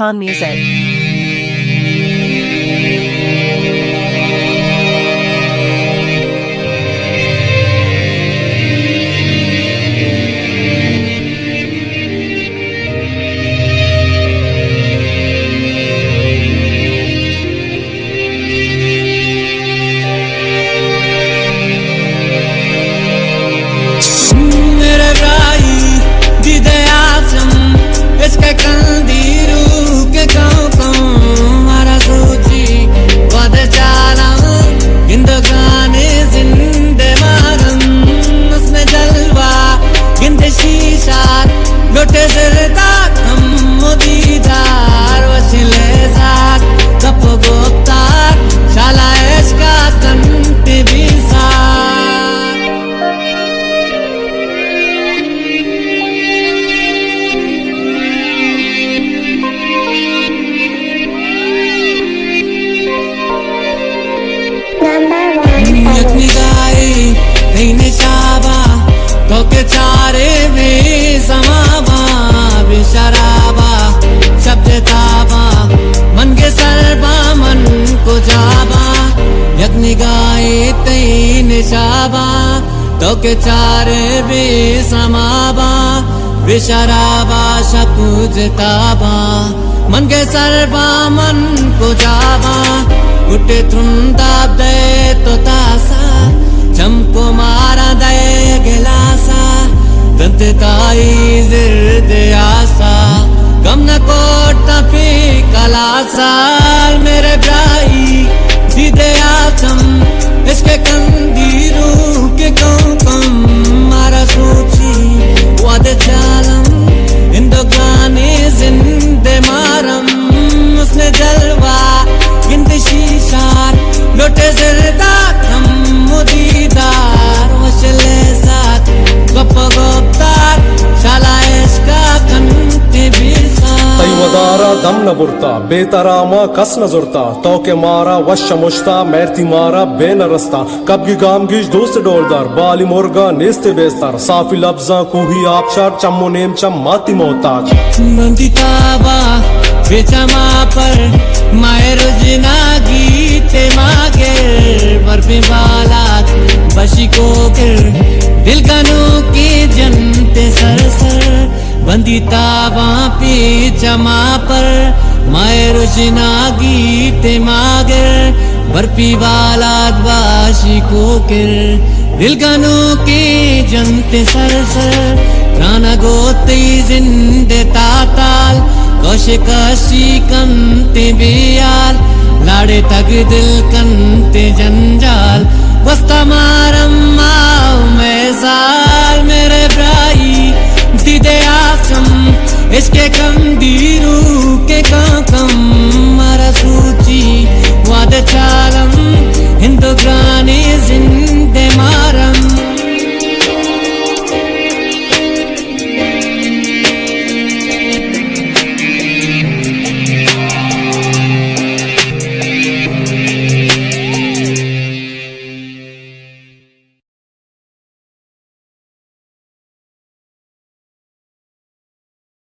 Khan Music. के चारे में समाबा बेशराबा शब्द ताबा मन के सरबा मन को जाबा यज्ञ गाए तई निशाबा तो के चारे में समाबा बेशराबा शब्द ताबा मन के सरबा मन को जाबा उठे त्रुंदा दे तो तासा चमको मारा दे गिलासा दंत ताई जिर्द आसा गम न कोट पे कलासाल मेरे भाई सीधे आसम इसके कंदीरों के कम मारा सोची वादे चालम इंदो गाने जिंदे मारम उसने जलवा गिनते शीशार लोटे जिरदा कम मुदीदार वशले साथ गप गोप्तार शाला इसका कंते बिसा तैवदारा दम न बुरता बेतरामा कस न जुरता तो के मारा वश मुश्ता मैरती मारा बेन रस्ता कबगी गाम गिज दोस्त डोलदार बाली मुर्गा नेस्ते बेस्तार साफी लफ्जा कुही आपशार चम्मो नेम चम माती मोहताज बंदी ताबा बेचमा पर मायर रुजना गीते मागे बर्फे बालात बशी को गिर दिल कनों की जनते सरसर बंदी ताबा पे जमा पर मायर रुजना गीते मागे बर्फी बालात बशी को गिर दिल कनों की जनते सरसर प्राणा गोते जिंदे ताताल कौशे काशी कंते बेयाल लाड़े तग दिल कंते जंजाल बस्ता मारम माओ मैं साल मेरे भाई दीदे आसम इसके